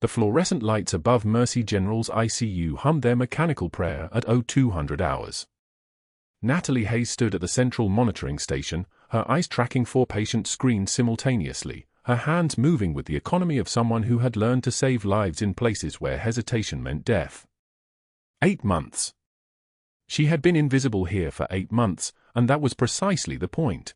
The fluorescent lights above Mercy General's ICU hummed their mechanical prayer at 0200 hours. Natalie Hayes stood at the central monitoring station, her eyes tracking 4 patient screens simultaneously, her hands moving with the economy of someone who had learned to save lives in places where hesitation meant death. 8 months. She had been invisible here for 8 months, and that was precisely the point.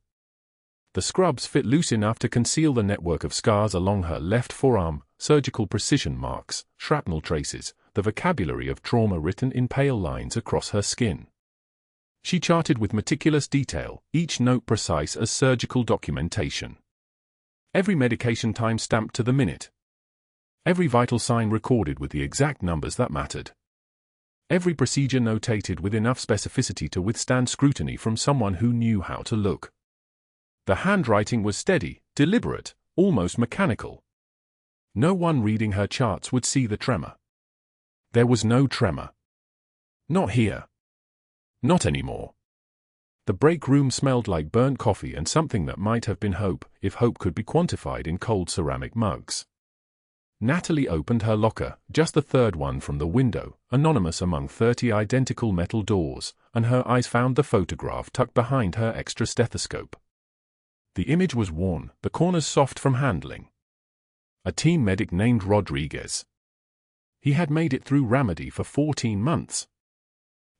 The scrubs fit loose enough to conceal the network of scars along her left forearm, surgical precision marks, shrapnel traces, the vocabulary of trauma written in pale lines across her skin. She charted with meticulous detail, each note precise as surgical documentation. Every medication time stamped to the minute. Every vital sign recorded with the exact numbers that mattered. Every procedure notated with enough specificity to withstand scrutiny from someone who knew how to look. The handwriting was steady, deliberate, almost mechanical. No one reading her charts would see the tremor. There was no tremor. Not here. Not anymore. The break room smelled like burnt coffee and something that might have been hope, if hope could be quantified in cold ceramic mugs. Natalie opened her locker, just the third one from the window, anonymous among 30 identical metal doors, and her eyes found the photograph tucked behind her extra stethoscope. The image was worn, the corners soft from handling. A team medic named Rodriguez. He had made it through Ramadi for 14 months.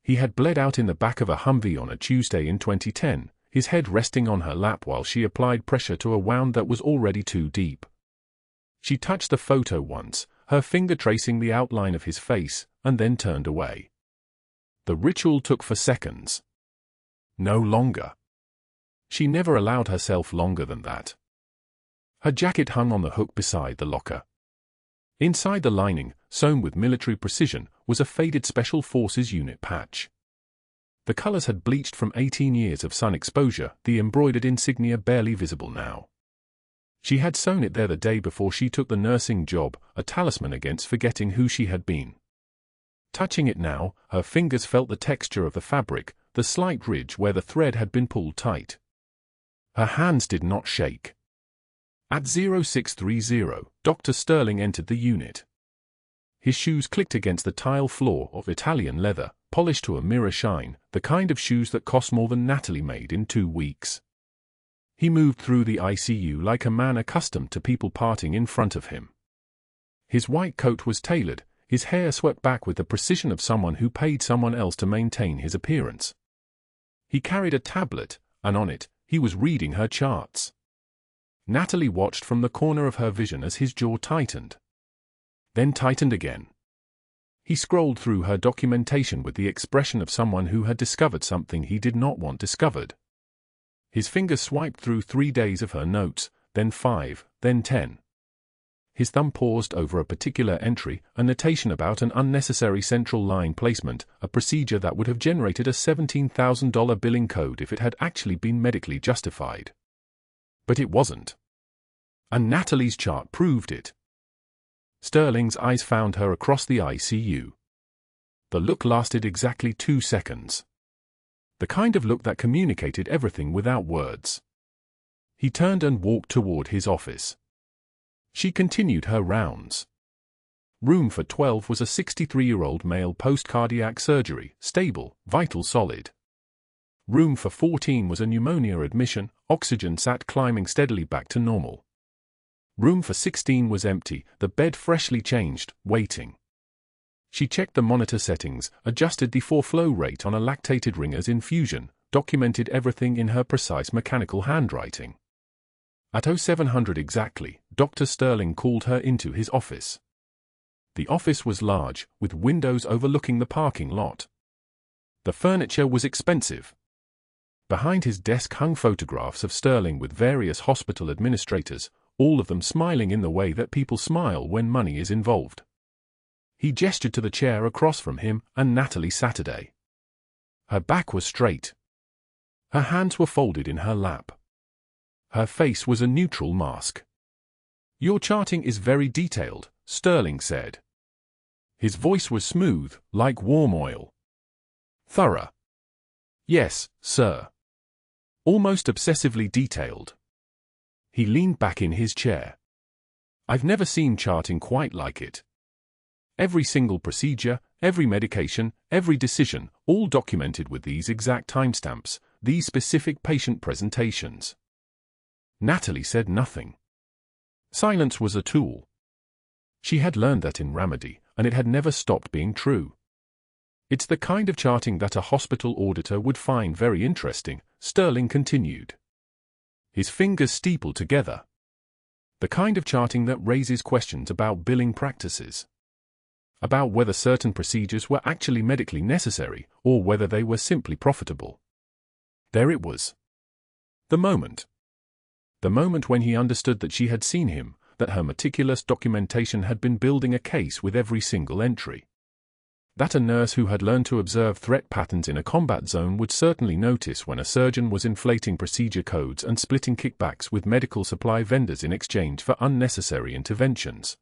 He had bled out in the back of a Humvee on a Tuesday in 2010, his head resting on her lap while she applied pressure to a wound that was already too deep. She touched the photo once, her finger tracing the outline of his face, and then turned away. The ritual took for seconds. No longer. She never allowed herself longer than that. Her jacket hung on the hook beside the locker. Inside the lining, sewn with military precision, was a faded Special Forces unit patch. The colors had bleached from 18 years of sun exposure, the embroidered insignia barely visible now. She had sewn it there the day before she took the nursing job, a talisman against forgetting who she had been. Touching it now, her fingers felt the texture of the fabric, the slight ridge where the thread had been pulled tight. Her hands did not shake. At 0630, Dr. Sterling entered the unit. His shoes clicked against the tile floor of Italian leather, polished to a mirror shine, the kind of shoes that cost more than Natalie made in 2 weeks. He moved through the ICU like a man accustomed to people parting in front of him. His white coat was tailored, his hair swept back with the precision of someone who paid someone else to maintain his appearance. He carried a tablet, and on it, he was reading her charts. Natalie watched from the corner of her vision as his jaw tightened. Then tightened again. He scrolled through her documentation with the expression of someone who had discovered something he did not want discovered. His fingers swiped through 3 days of her notes, then 5, then 10. His thumb paused over a particular entry, a notation about an unnecessary central line placement, a procedure that would have generated a $17,000 billing code if it had actually been medically justified. But it wasn't. And Natalie's chart proved it. Sterling's eyes found her across the ICU. The look lasted exactly 2 seconds. The kind of look that communicated everything without words. He turned and walked toward his office. She continued her rounds. Room for 12 was a 63-year-old male post-cardiac surgery, stable, vital solid. Room for 14 was a pneumonia admission, oxygen sat climbing steadily back to normal. Room for 16 was empty, the bed freshly changed, waiting. She checked the monitor settings, adjusted the flow rate on a lactated ringer's infusion, documented everything in her precise mechanical handwriting. At 0700 exactly, Dr. Sterling called her into his office. The office was large, with windows overlooking the parking lot. The furniture was expensive. Behind his desk hung photographs of Sterling with various hospital administrators, all of them smiling in the way that people smile when money is involved. He gestured to the chair across from him and Natalie Saturday. Her back was straight. Her hands were folded in her lap. Her face was a neutral mask. "Your charting is very detailed," Sterling said. His voice was smooth, like warm oil. "Thorough." "Yes, sir." "Almost obsessively detailed." He leaned back in his chair. I've never seen charting quite like it. Every single procedure, every medication, every decision, all documented with these exact timestamps, these specific patient presentations. Natalie said nothing. Silence was a tool. She had learned that in Ramadi, and it had never stopped being true. It's the kind of charting that a hospital auditor would find very interesting, Sterling continued. His fingers steepled together. The kind of charting that raises questions about billing practices. About whether certain procedures were actually medically necessary, or whether they were simply profitable. There it was. The moment. The moment when he understood that she had seen him, that her meticulous documentation had been building a case with every single entry. That a nurse who had learned to observe threat patterns in a combat zone would certainly notice when a surgeon was inflating procedure codes and splitting kickbacks with medical supply vendors in exchange for unnecessary interventions.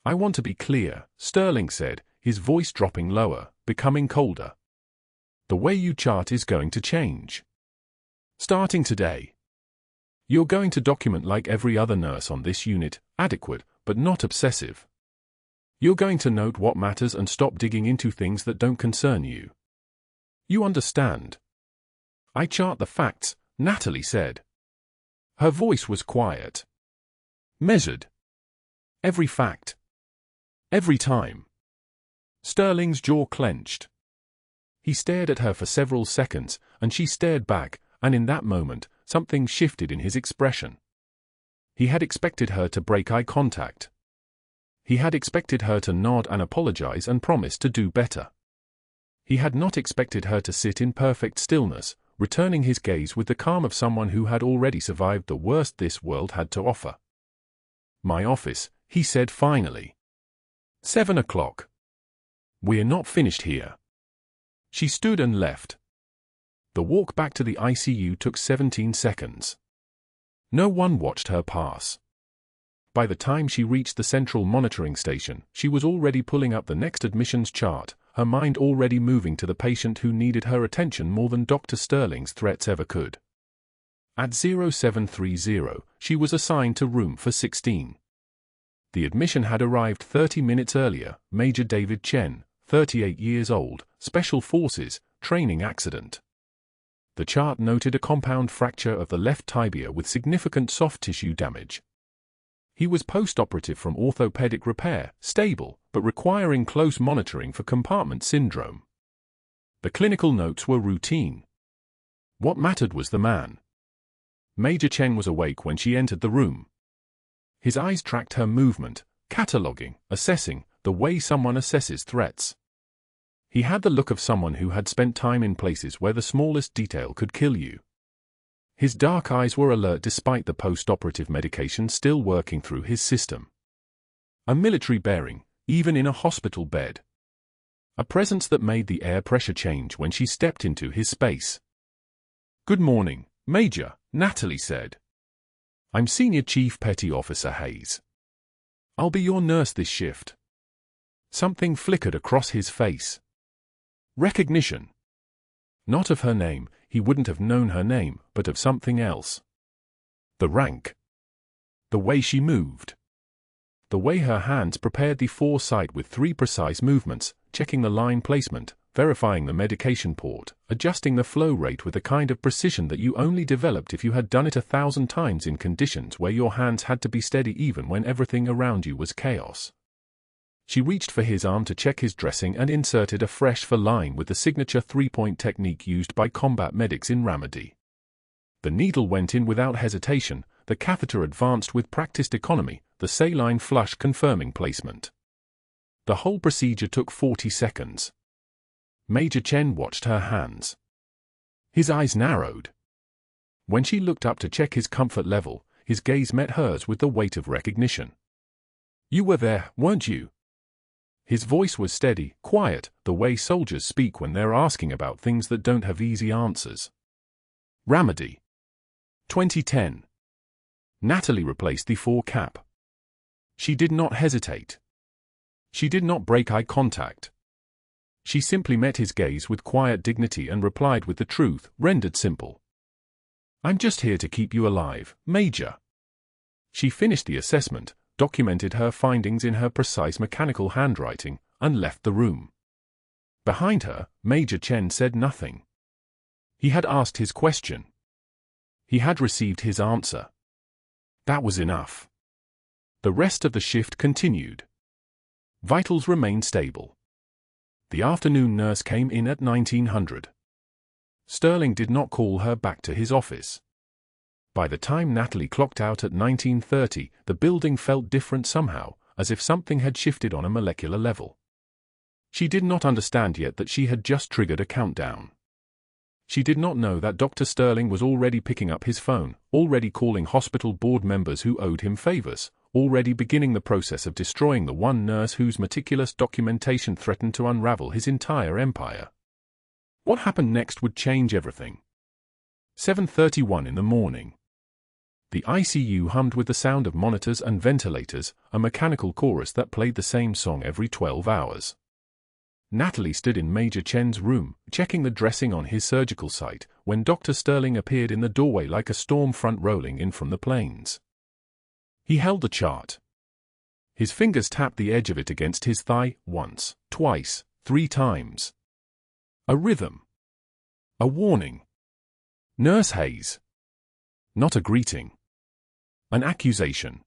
I want to be clear, Sterling said, his voice dropping lower, becoming colder. The way you chart is going to change. Starting today. You're going to document like every other nurse on this unit, adequate, but not obsessive. You're going to note what matters and stop digging into things that don't concern you. You understand? I chart the facts, Natalie said. Her voice was quiet. Measured. Every fact. Every time. Sterling's jaw clenched. He stared at her for several seconds, and she stared back, and in that moment, something shifted in his expression. He had expected her to break eye contact. He had expected her to nod and apologize and promise to do better. He had not expected her to sit in perfect stillness, returning his gaze with the calm of someone who had already survived the worst this world had to offer. My office, he said finally. 7 o'clock. We're not finished here. She stood and left. The walk back to the ICU took 17 seconds. No one watched her pass. By the time she reached the central monitoring station, she was already pulling up the next admissions chart, her mind already moving to the patient who needed her attention more than Dr. Sterling's threats ever could. At 0730, she was assigned to room for 16. The admission had arrived 30 minutes earlier, Major David Chen, 38 years old, Special Forces, training accident. The chart noted a compound fracture of the left tibia with significant soft tissue damage. He was post-operative from orthopedic repair, stable, but requiring close monitoring for compartment syndrome. The clinical notes were routine. What mattered was the man. Major Chen was awake when she entered the room. His eyes tracked her movement, cataloging, assessing, the way someone assesses threats. He had the look of someone who had spent time in places where the smallest detail could kill you. His dark eyes were alert despite the post-operative medication still working through his system. A military bearing, even in a hospital bed. A presence that made the air pressure change when she stepped into his space. Good morning, Major, Natalie said. I'm Senior Chief Petty Officer Hayes. I'll be your nurse this shift. Something flickered across his face. Recognition. Not of her name, he wouldn't have known her name, but of something else. The rank. The way she moved. The way her hands prepared the foresight with 3 precise movements, checking the line placement, verifying the medication port, adjusting the flow rate with a kind of precision that you only developed if you had done it 1,000 times in conditions where your hands had to be steady even when everything around you was chaos. She reached for his arm to check his dressing and inserted a fresh for line with the signature 3-point technique used by combat medics in Ramadi. The needle went in without hesitation, the catheter advanced with practiced economy, the saline flush confirming placement. The whole procedure took 40 seconds. Major Chen watched her hands. His eyes narrowed. When she looked up to check his comfort level, his gaze met hers with the weight of recognition. You were there, weren't you? His voice was steady, quiet, the way soldiers speak when they're asking about things that don't have easy answers. Ramadi. 2010. Natalie replaced the 4 cap. She did not hesitate. She did not break eye contact. She simply met his gaze with quiet dignity and replied with the truth, rendered simple. I'm just here to keep you alive, Major. She finished the assessment, documented her findings in her precise mechanical handwriting, and left the room. Behind her, Major Chen said nothing. He had asked his question. He had received his answer. That was enough. The rest of the shift continued. Vitals remained stable. The afternoon nurse came in at 1900. Sterling did not call her back to his office. By the time Natalie clocked out at 1930, the building felt different somehow, as if something had shifted on a molecular level. She did not understand yet that she had just triggered a countdown. She did not know that Dr. Sterling was already picking up his phone, already calling hospital board members who owed him favors, already beginning the process of destroying the one nurse whose meticulous documentation threatened to unravel his entire empire. What happened next would change everything. 7:31 in the morning. The ICU hummed with the sound of monitors and ventilators, a mechanical chorus that played the same song every 12 hours. Natalie stood in Major Chen's room, checking the dressing on his surgical site, when Dr. Sterling appeared in the doorway like a storm front rolling in from the plains. He held the chart. His fingers tapped the edge of it against his thigh, once, twice, 3 times. A rhythm. A warning. Nurse Hayes. Not a greeting. An accusation.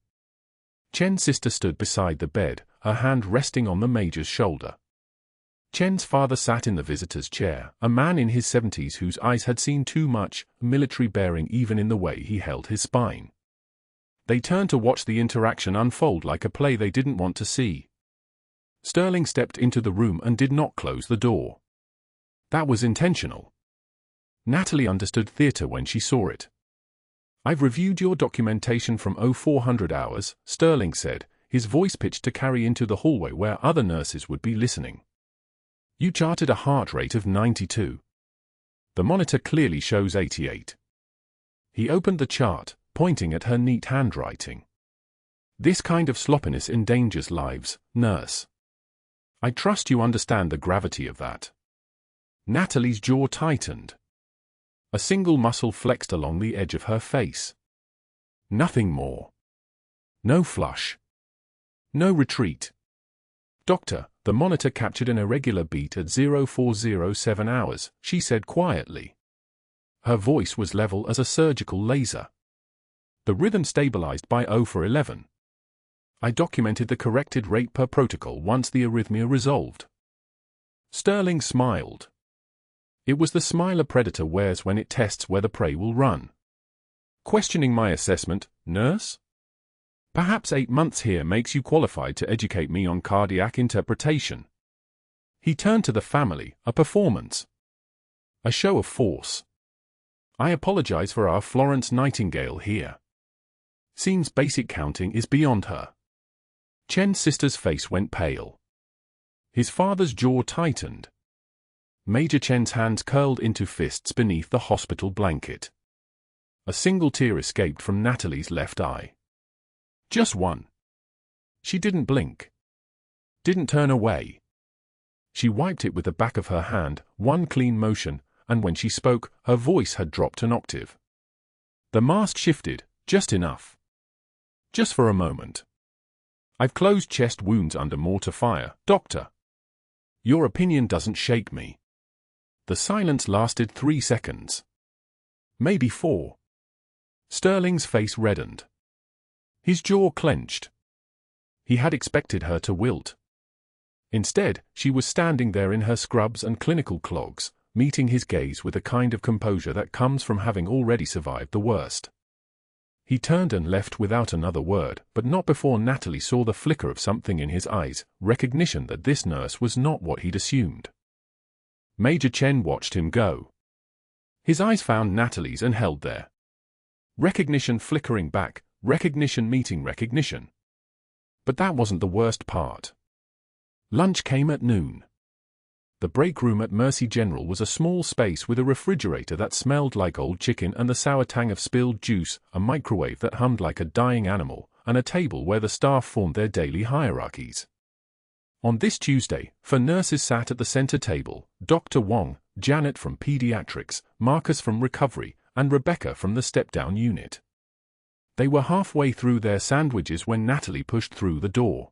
Chen's sister stood beside the bed, her hand resting on the major's shoulder. Chen's father sat in the visitor's chair, a man in his 70s whose eyes had seen too much military bearing even in the way he held his spine. They turned to watch the interaction unfold like a play they didn't want to see. Sterling stepped into the room and did not close the door. That was intentional. Natalie understood theater when she saw it. "I've reviewed your documentation from 0400 hours, Sterling said, his voice pitched to carry into the hallway where other nurses would be listening. You charted a heart rate of 92. The monitor clearly shows 88. He opened the chart, pointing at her neat handwriting. This kind of sloppiness endangers lives, nurse. I trust you understand the gravity of that. Natalie's jaw tightened. A single muscle flexed along the edge of her face. Nothing more. No flush. No retreat. Doctor, the monitor captured an irregular beat at 0407 hours, she said quietly. Her voice was level as a surgical laser. The rhythm stabilized by 0411. I documented the corrected rate per protocol once the arrhythmia resolved. Sterling smiled. It was the smile a predator wears when it tests where the prey will run. Questioning my assessment, nurse? Perhaps 8 months here makes you qualified to educate me on cardiac interpretation. He turned to the family, a performance. A show of force. I apologize for our Florence Nightingale here. Seems basic counting is beyond her. Chen's sister's face went pale. His father's jaw tightened. Major Chen's hands curled into fists beneath the hospital blanket. A single tear escaped from Natalie's left eye. Just one. She didn't blink. Didn't turn away. She wiped it with the back of her hand, one clean motion, and when she spoke, her voice had dropped an octave. The mask shifted, just enough. Just for a moment. I've closed chest wounds under mortar fire, doctor. Your opinion doesn't shake me. The silence lasted 3 seconds. Maybe 4. Sterling's face reddened. His jaw clenched. He had expected her to wilt. Instead, she was standing there in her scrubs and clinical clogs, meeting his gaze with a kind of composure that comes from having already survived the worst. He turned and left without another word, but not before Natalie saw the flicker of something in his eyes, recognition that this nurse was not what he'd assumed. Major Chen watched him go. His eyes found Natalie's and held there. Recognition flickering back, recognition meeting recognition. But that wasn't the worst part. Lunch came at noon. The break room at Mercy General was a small space with a refrigerator that smelled like old chicken and the sour tang of spilled juice, a microwave that hummed like a dying animal, and a table where the staff formed their daily hierarchies. On this Tuesday, 4 nurses sat at the center table: Dr. Wong, Janet from Pediatrics, Marcus from Recovery, and Rebecca from the step-down unit. They were halfway through their sandwiches when Natalie pushed through the door.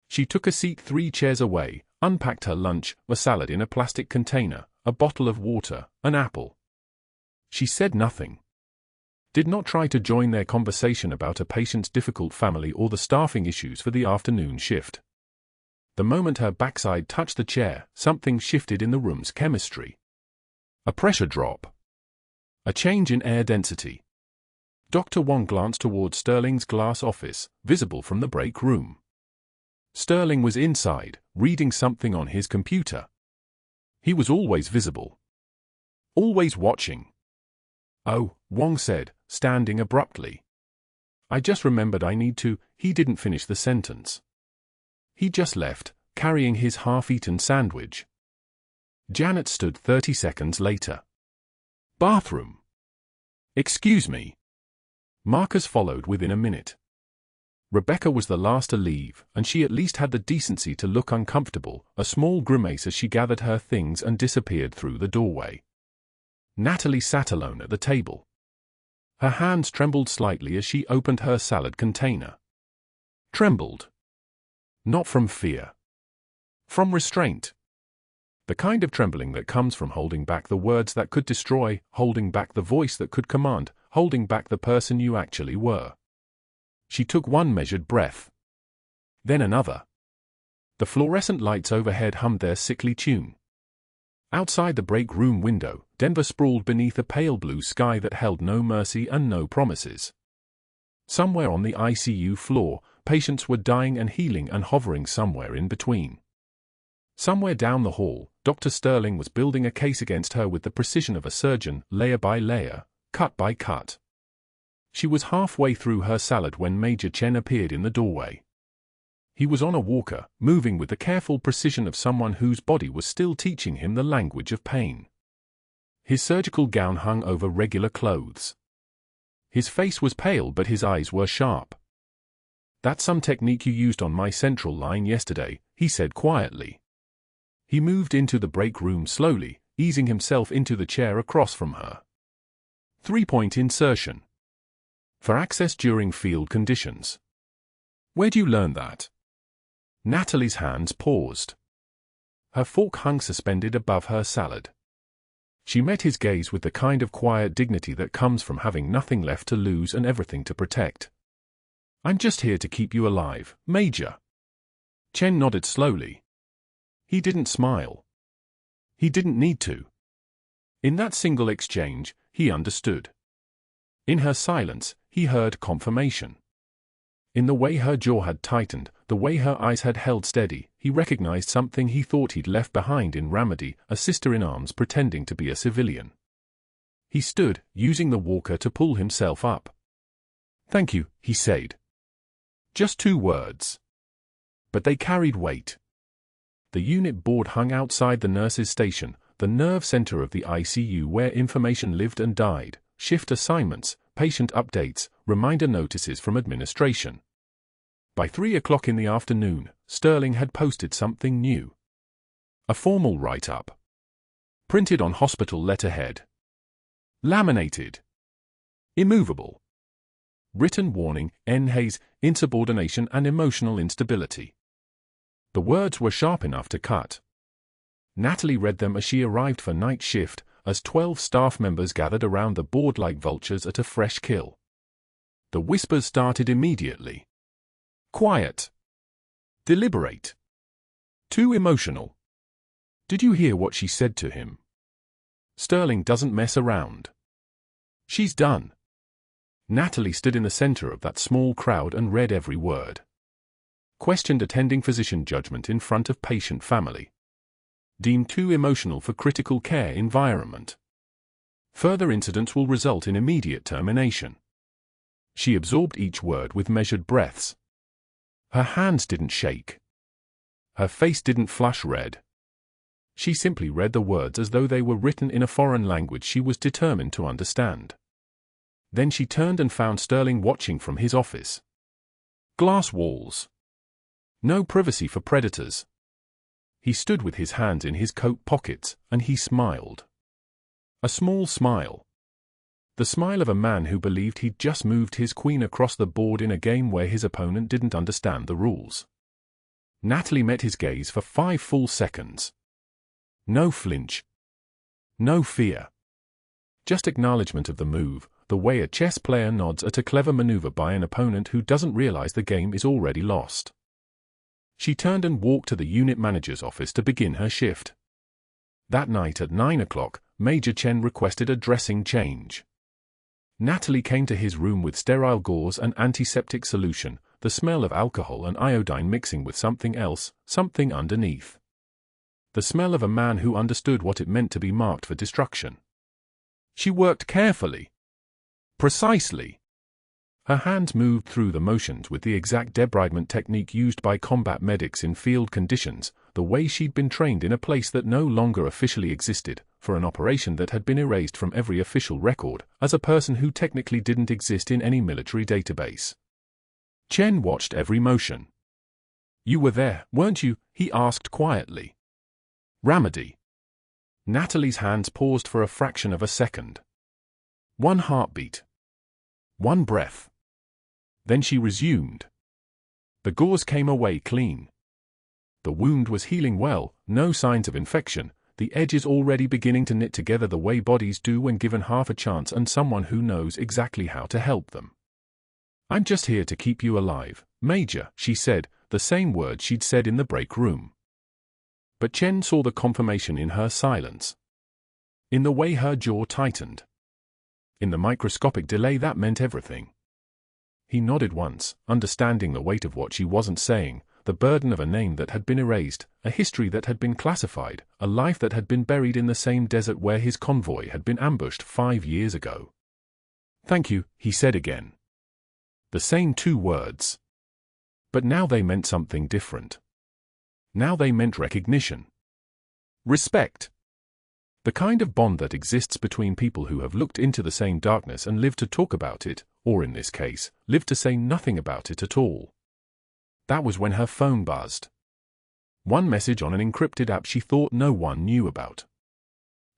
She took a seat 3 chairs away, unpacked her lunch, a salad in a plastic container, a bottle of water, an apple. She said nothing. Did not try to join their conversation about a patient's difficult family or the staffing issues for the afternoon shift. The moment her backside touched the chair, something shifted in the room's chemistry. A pressure drop. A change in air density. Dr. Wong glanced toward Sterling's glass office, visible from the break room. Sterling was inside, reading something on his computer. He was always visible. Always watching. "Oh," Wong said, standing abruptly. "I just remembered I need to." He didn't finish the sentence. He just left, carrying his half-eaten sandwich. Janet stood 30 seconds later. "Bathroom." "Excuse me." Marcus followed within a minute. Rebecca was the last to leave, and she at least had the decency to look uncomfortable, a small grimace as she gathered her things and disappeared through the doorway. Natalie sat alone at the table. Her hands trembled slightly as she opened her salad container. Trembled. Not from fear. From restraint. The kind of trembling that comes from holding back the words that could destroy, holding back the voice that could command, holding back the person you actually were. She took one measured breath. Then another. The fluorescent lights overhead hummed their sickly tune. Outside the break room window, Denver sprawled beneath a pale blue sky that held no mercy and no promises. Somewhere on the ICU floor, patients were dying and healing and hovering somewhere in between. Somewhere down the hall, Dr. Sterling was building a case against her with the precision of a surgeon, layer by layer, cut by cut. She was halfway through her salad when Major Chen appeared in the doorway. He was on a walker, moving with the careful precision of someone whose body was still teaching him the language of pain. His surgical gown hung over regular clothes. His face was pale but his eyes were sharp. "That's some technique you used on my central line yesterday," he said quietly. He moved into the break room slowly, easing himself into the chair across from her. 3-point insertion. For access during field conditions. "Where'd you learn that?" Natalie's hands paused. Her fork hung suspended above her salad. She met his gaze with the kind of quiet dignity that comes from having nothing left to lose and everything to protect. "I'm just here to keep you alive, Major." Chen nodded slowly. He didn't smile. He didn't need to. In that single exchange, he understood. In her silence, he heard confirmation. In the way her jaw had tightened, the way her eyes had held steady, he recognized something he thought he'd left behind in Ramadi, a sister-in-arms pretending to be a civilian. He stood, using the walker to pull himself up. "Thank you," he said. Just 2 words. But they carried weight. The unit board hung outside the nurse's station, the nerve center of the ICU where information lived and died, shift assignments, patient updates, reminder notices from administration. By 3 o'clock in the afternoon, Sterling had posted something new. A formal write-up. Printed on hospital letterhead. Laminated. Immovable. Written warning, N. Hayes, insubordination and emotional instability. The words were sharp enough to cut. Natalie read them as she arrived for night shift, as 12 staff members gathered around the board like vultures at a fresh kill. The whispers started immediately. Quiet. Deliberate. Too emotional. Did you hear what she said to him? Sterling doesn't mess around. She's done. Natalie stood in the center of that small crowd and read every word. Questioned attending physician judgment in front of patient family. Deemed too emotional for critical care environment. Further incidents will result in immediate termination. She absorbed each word with measured breaths. Her hands didn't shake. Her face didn't flush red. She simply read the words as though they were written in a foreign language she was determined to understand. Then she turned and found Sterling watching from his office. Glass walls. No privacy for predators. He stood with his hands in his coat pockets, and he smiled. A small smile. The smile of a man who believed he'd just moved his queen across the board in a game where his opponent didn't understand the rules. Natalie met his gaze for 5 full seconds. No flinch. No fear. Just acknowledgement of the move, the way a chess player nods at a clever maneuver by an opponent who doesn't realize the game is already lost. She turned and walked to the unit manager's office to begin her shift. That night at 9 o'clock, Major Chen requested a dressing change. Natalie came to his room with sterile gauze and antiseptic solution, the smell of alcohol and iodine mixing with something else, something underneath. The smell of a man who understood what it meant to be marked for destruction. She worked carefully. Precisely. Her hands moved through the motions with the exact debridement technique used by combat medics in field conditions, the way she'd been trained in a place that no longer officially existed, for an operation that had been erased from every official record, as a person who technically didn't exist in any military database. Chen watched every motion. "You were there, weren't you?" he asked quietly. "Ramadi." Natalie's hands paused for a fraction of a second. 1 heartbeat. 1 breath. Then she resumed. The gauze came away clean. The wound was healing well, no signs of infection, the edges already beginning to knit together the way bodies do when given half a chance and someone who knows exactly how to help them. "I'm just here to keep you alive, Major," she said, the same words she'd said in the break room. But Chen saw the confirmation in her silence. In the way her jaw tightened. In the microscopic delay that meant everything. He nodded once, understanding the weight of what she wasn't saying, the burden of a name that had been erased, a history that had been classified, a life that had been buried in the same desert where his convoy had been ambushed 5 years ago. "Thank you," he said again. The same 2 words. But now they meant something different. Now they meant recognition. Respect. The kind of bond that exists between people who have looked into the same darkness and lived to talk about it, or in this case, lived to say nothing about it at all. That was when her phone buzzed. One message on an encrypted app she thought no one knew about.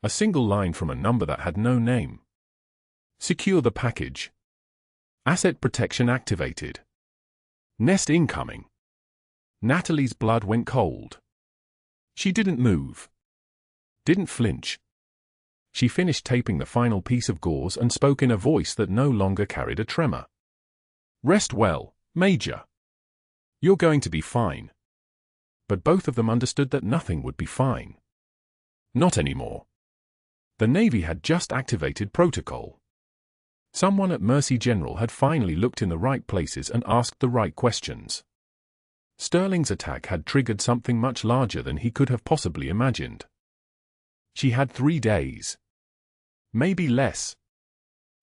A single line from a number that had no name. "Secure the package. Asset protection activated. Nest incoming." Natalie's blood went cold. She didn't move. Didn't flinch. She finished taping the final piece of gauze and spoke in a voice that no longer carried a tremor. "Rest well, Major. You're going to be fine." But both of them understood that nothing would be fine. Not anymore. The Navy had just activated protocol. Someone at Mercy General had finally looked in the right places and asked the right questions. Sterling's attack had triggered something much larger than he could have possibly imagined. She had 3 days. Maybe less.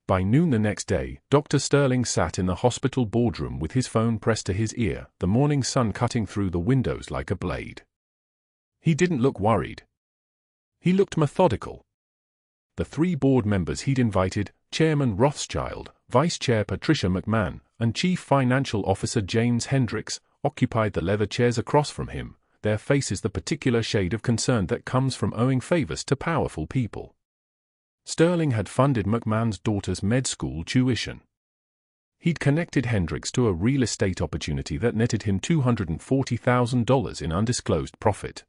By noon the next day, Dr. Sterling sat in the hospital boardroom with his phone pressed to his ear, the morning sun cutting through the windows like a blade. He didn't look worried. He looked methodical. The 3 board members he'd invited, Chairman Rothschild, Vice Chair Patricia McMahon, and Chief Financial Officer James Hendricks, occupied the leather chairs across from him, their faces the particular shade of concern that comes from owing favors to powerful people. Sterling had funded McMahon's daughter's med school tuition. He'd connected Hendricks to a real estate opportunity that netted him $240,000 in undisclosed profit.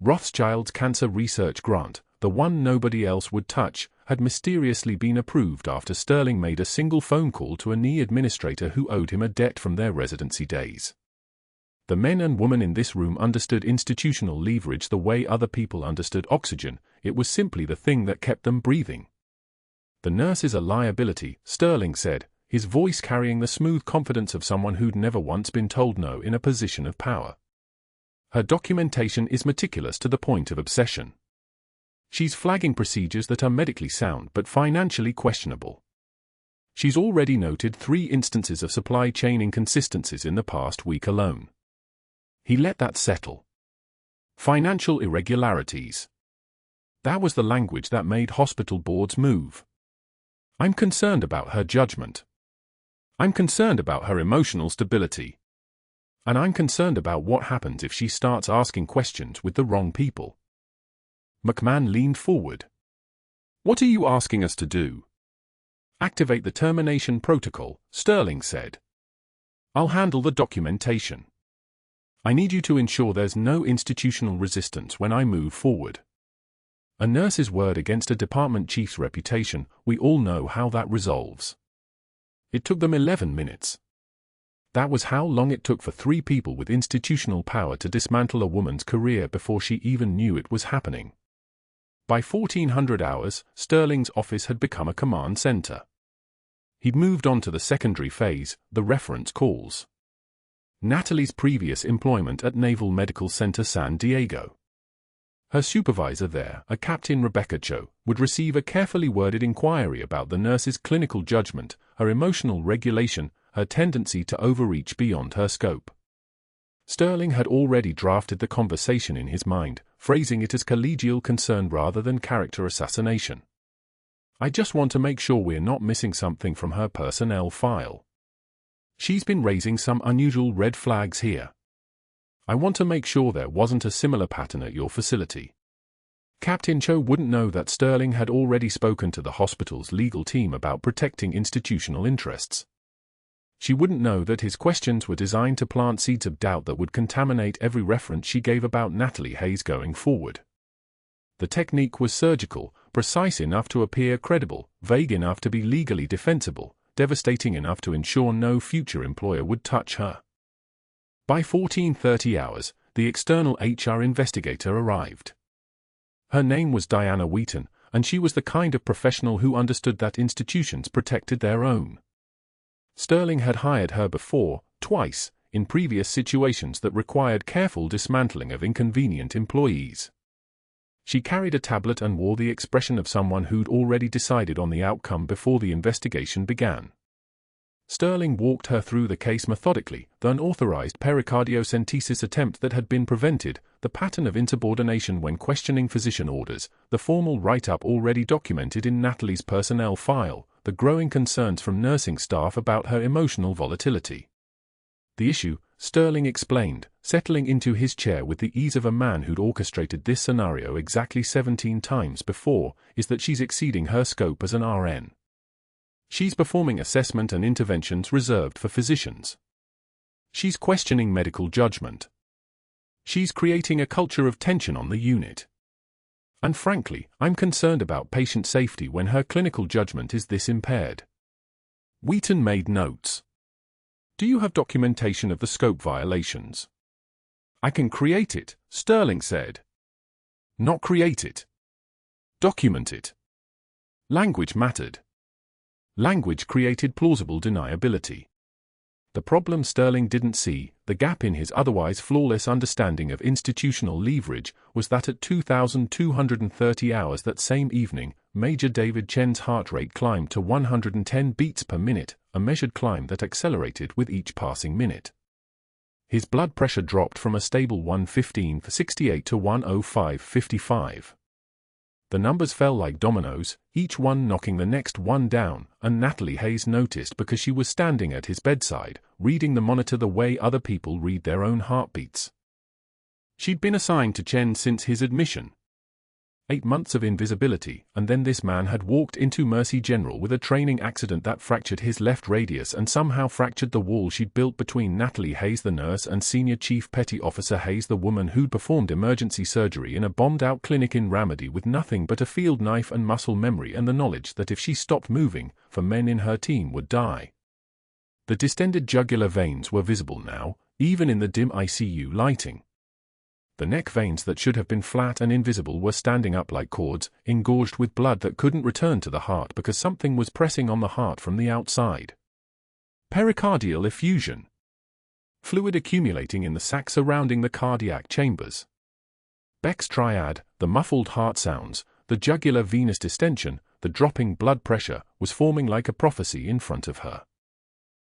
Rothschild's cancer research grant, the one nobody else would touch, had mysteriously been approved after Sterling made a single phone call to a knee administrator who owed him a debt from their residency days. The men and women in this room understood institutional leverage the way other people understood oxygen. It was simply the thing that kept them breathing. "The nurse is a liability," Sterling said, his voice carrying the smooth confidence of someone who'd never once been told no in a position of power. "Her documentation is meticulous to the point of obsession. She's flagging procedures that are medically sound but financially questionable. She's already noted 3 instances of supply chain inconsistencies in the past week alone." He let that settle. Financial irregularities. That was the language that made hospital boards move. "I'm concerned about her judgment. I'm concerned about her emotional stability. And I'm concerned about what happens if she starts asking questions with the wrong people." McMahon leaned forward. "What are you asking us to do?" Activate the termination protocol, Sterling said. I'll handle the documentation. I need you to ensure there's no institutional resistance when I move forward. A nurse's word against a department chief's reputation, we all know how that resolves. It took them 11 minutes. That was how long it took for 3 people with institutional power to dismantle a woman's career before she even knew it was happening. By 1400 hours, Sterling's office had become a command center. He'd moved on to the secondary phase, the reference calls. Natalie's previous employment at Naval Medical Center San Diego. Her supervisor there, a Captain Rebecca Cho, would receive a carefully worded inquiry about the nurse's clinical judgment, her emotional regulation, her tendency to overreach beyond her scope. Sterling had already drafted the conversation in his mind, phrasing it as collegial concern rather than character assassination. I just want to make sure we're not missing something from her personnel file. She's been raising some unusual red flags here. I want to make sure there wasn't a similar pattern at your facility. Captain Cho wouldn't know that Sterling had already spoken to the hospital's legal team about protecting institutional interests. She wouldn't know that his questions were designed to plant seeds of doubt that would contaminate every reference she gave about Natalie Hayes going forward. The technique was surgical, precise enough to appear credible, vague enough to be legally defensible, devastating enough to ensure no future employer would touch her. By 14:30 hours, the external HR investigator arrived. Her name was Diana Wheaton, and she was the kind of professional who understood that institutions protected their own. Sterling had hired her before, twice, in previous situations that required careful dismantling of inconvenient employees. She carried a tablet and wore the expression of someone who'd already decided on the outcome before the investigation began. Sterling walked her through the case methodically, the unauthorized pericardiocentesis attempt that had been prevented, the pattern of insubordination when questioning physician orders, the formal write-up already documented in Natalie's personnel file, the growing concerns from nursing staff about her emotional volatility. The issue, Sterling explained, settling into his chair with the ease of a man who'd orchestrated this scenario exactly 17 times before, is that she's exceeding her scope as an RN. She's performing assessment and interventions reserved for physicians. She's questioning medical judgment. She's creating a culture of tension on the unit. And frankly, I'm concerned about patient safety when her clinical judgment is this impaired. Wheaton made notes. Do you have documentation of the scope violations? I can create it, Sterling said. Not create it. Document it. Language mattered. Language created plausible deniability. The problem Sterling didn't see, the gap in his otherwise flawless understanding of institutional leverage, was that at 2,230 hours that same evening, Major David Chen's heart rate climbed to 110 beats per minute, a measured climb that accelerated with each passing minute. His blood pressure dropped from a stable 115/68 to 105/55. The numbers fell like dominoes, each one knocking the next one down, and Natalie Hayes noticed because she was standing at his bedside, reading the monitor the way other people read their own heartbeats. She'd been assigned to Chen since his admission. 8 months of invisibility, and then this man had walked into Mercy General with a training accident that fractured his left radius and somehow fractured the wall she'd built between Natalie Hayes the nurse and Senior Chief Petty Officer Hayes the woman who'd performed emergency surgery in a bombed-out clinic in Ramadi with nothing but a field knife and muscle memory and the knowledge that if she stopped moving, 4 men in her team would die. The distended jugular veins were visible now, even in the dim ICU lighting. The neck veins that should have been flat and invisible were standing up like cords, engorged with blood that couldn't return to the heart because something was pressing on the heart from the outside. Pericardial effusion. Fluid accumulating in the sac surrounding the cardiac chambers. Beck's triad, the muffled heart sounds, the jugular venous distension, the dropping blood pressure, was forming like a prophecy in front of her.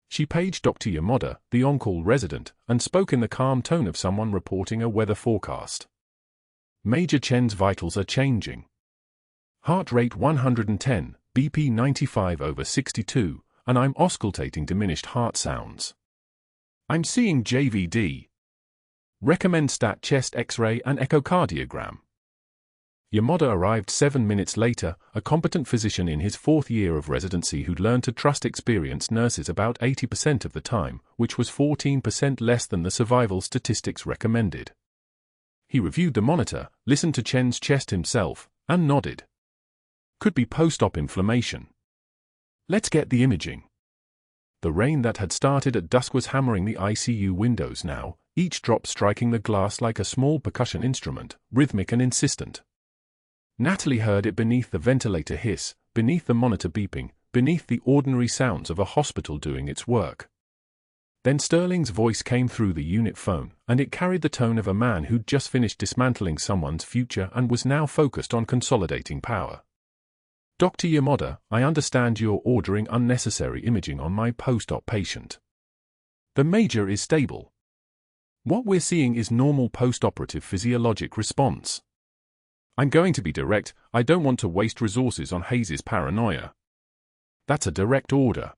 She paged Dr. Yamoda, the on-call resident, and spoke in the calm tone of someone reporting a weather forecast. Major Chen's vitals are changing. Heart rate 110, BP 95/62, and I'm auscultating diminished heart sounds. I'm seeing JVD. Recommend stat chest X-ray and echocardiogram. Yamada arrived 7 minutes later, a competent physician in his 4th year of residency who'd learned to trust experienced nurses about 80% of the time, which was 14% less than the survival statistics recommended. He reviewed the monitor, listened to Chen's chest himself, and nodded. Could be post-op inflammation. Let's get the imaging. The rain that had started at dusk was hammering the ICU windows now, each drop striking the glass like a small percussion instrument, rhythmic and insistent. Natalie heard it beneath the ventilator hiss, beneath the monitor beeping, beneath the ordinary sounds of a hospital doing its work. Then Sterling's voice came through the unit phone, and it carried the tone of a man who'd just finished dismantling someone's future and was now focused on consolidating power. Dr. Yamada, I understand you're ordering unnecessary imaging on my post-op patient. The Major is stable. What we're seeing is normal post-operative physiologic response. I'm going to be direct, I don't want to waste resources on Hayes' paranoia. That's a direct order.